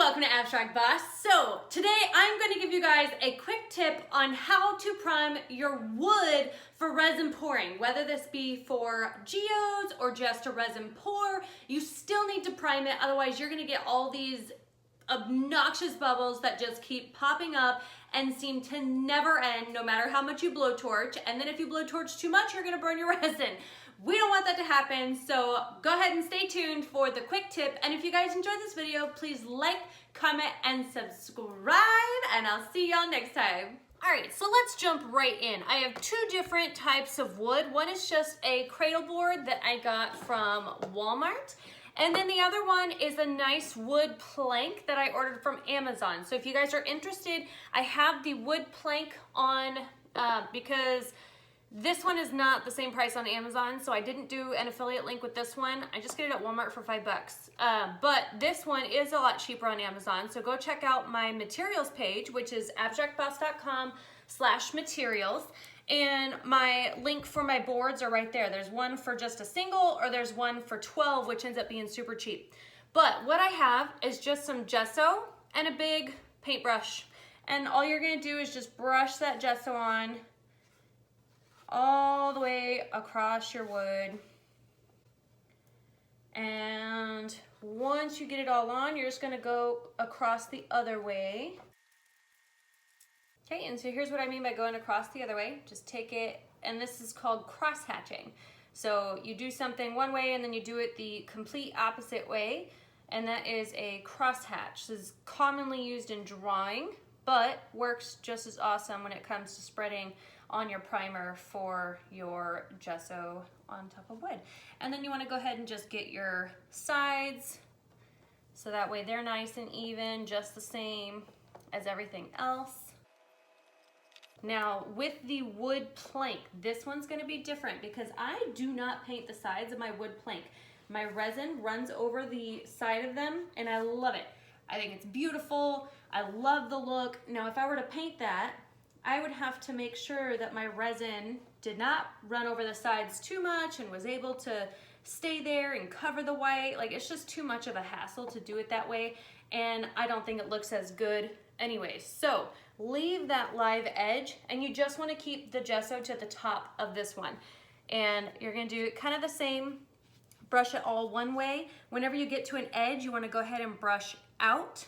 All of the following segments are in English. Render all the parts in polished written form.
welcome to Abstract Boss. So today I'm going to give you guys a quick tip on how to prime your wood for resin pouring. Whether this be for geodes or just a resin pour, you still need to prime it, otherwise you're going to get all these obnoxious bubbles that just keep popping up and seem to never end no matter how much you blowtorch. And then if you blowtorch too much, you're going to burn your resin. We don't want that to happen, so go ahead and stay tuned for the quick tip. And if you guys enjoyed this video, please like, comment, and subscribe, and I'll see y'all next time. All right, so let's jump right in. I have two different types of wood. One is just a cradle board that I got from Walmart. And then the other one is a nice wood plank that I ordered from Amazon. So if you guys are interested, I have the wood plank on because this one is not the same price on Amazon, so I didn't do an affiliate link with this one. I just get it at Walmart for $5. But this one is a lot cheaper on Amazon, so go check out my materials page, which is abstractboss.com/materials. And my link for my boards are right there. There's one for just a single, or there's one for 12, which ends up being super cheap. But what I have is just some gesso and a big paintbrush. And all you're gonna do is just brush that gesso on all the way across your wood. And once you get it all on, you're just gonna go across the other way. Okay, and so here's what I mean by going across the other way. Just take it, and this is called cross-hatching. So you do something one way and then you do it the complete opposite way, and that is a cross-hatch. This is commonly used in drawing, but works just as awesome when it comes to spreading on your primer for your gesso on top of wood. And then you want to go ahead and just get your sides so that way they're nice and even, just the same as everything else. Now with the wood plank, this one's going to be different because I do not paint the sides of my wood plank. My resin runs over the side of them and I love it. I think it's beautiful. I love the look. Now if I were to paint that, I would have to make sure that my resin did not run over the sides too much and was able to stay there and cover the white. Like, it's just too much of a hassle to do it that way, and I don't think it looks as good anyways. So leave that live edge, and you just want to keep the gesso to the top of this one. And you're going to do kind of the same, brush it all one way. Whenever you get to an edge, you want to go ahead and brush out.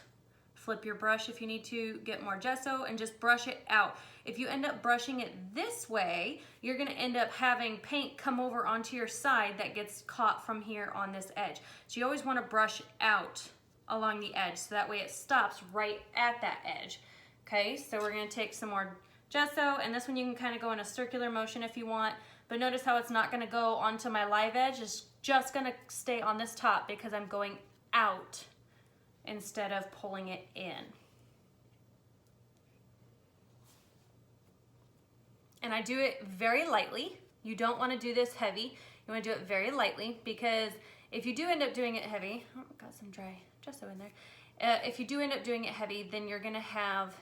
Flip your brush if you need to get more gesso, and just brush it out. If you end up brushing it this way, you're going to end up having paint come over onto your side that gets caught from here on this edge. So you always want to brush out along the edge, so that way it stops right at that edge. Okay, so we're going to take some more gesso, and this one you can kind of go in a circular motion if you want, but notice how it's not going to go onto my live edge. It's just going to stay on this top because I'm going out instead of pulling it in. And I do it very lightly. You don't want to do this heavy. You want to do it very lightly, because if you do end up doing it heavy, oh, got some dry gesso in there. If you do end up doing it heavy, then you're going to have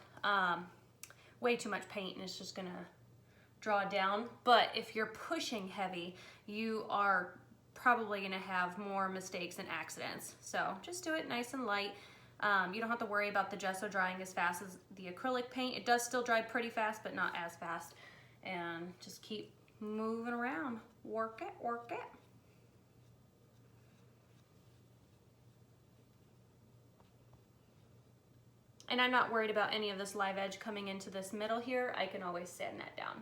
way too much paint and it's just going to draw down. But if you're pushing heavy, you are probably going to have more mistakes and accidents. So just do it nice and light. You don't have to worry about the gesso drying as fast as the acrylic paint. It does still dry pretty fast, but not as fast. And just keep moving around. Work it, work it. And I'm not worried about any of this live edge coming into this middle here. I can always sand that down.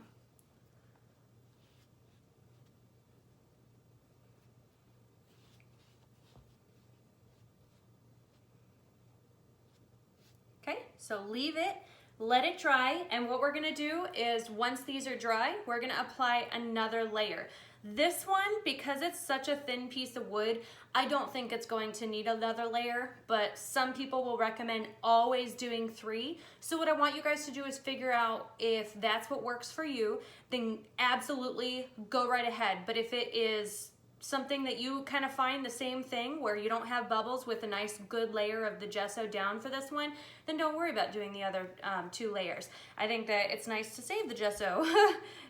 Okay, so leave it, let it dry, and what we're gonna do is once these are dry, we're gonna apply another layer. This one, because it's such a thin piece of wood, I don't think it's going to need another layer, but some people will recommend always doing 3. So what I want you guys to do is figure out if that's what works for you, then absolutely go right ahead. But if it is something that you kind of find the same thing where you don't have bubbles with a nice good layer of the gesso down for this one, then don't worry about doing the other 2 layers. I think that it's nice to save the gesso.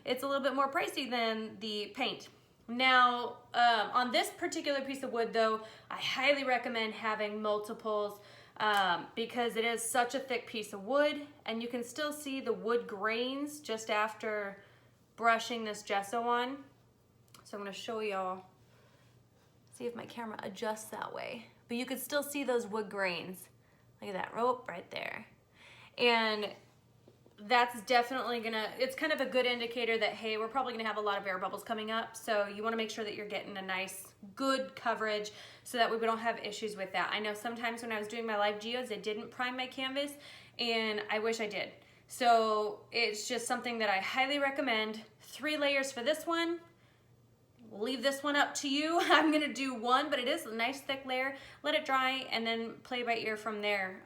It's a little bit more pricey than the paint. Now, on this particular piece of wood though, I highly recommend having multiples because it is such a thick piece of wood, and you can still see the wood grains just after brushing this gesso on. So I'm gonna show y'all, see if my camera adjusts that way. But you can still see those wood grains. Look at that rope right there. And that's definitely gonna, it's kind of a good indicator that, hey, we're probably gonna have a lot of air bubbles coming up. So you wanna make sure that you're getting a nice, good coverage so that we don't have issues with that. I know sometimes when I was doing my live geodes, I didn't prime my canvas, and I wish I did. So it's just something that I highly recommend. 3 layers for this one. Leave this one up to you. I'm gonna do 1, but it is a nice thick layer. Let it dry and then play by ear from there.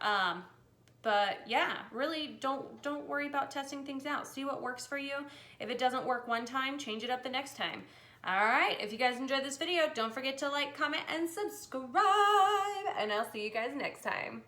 But yeah, really don't worry about testing things out. See what works for you. If it doesn't work one time, change it up the next time. All right, if you guys enjoyed this video, don't forget to like, comment, and subscribe, and I'll see you guys next time.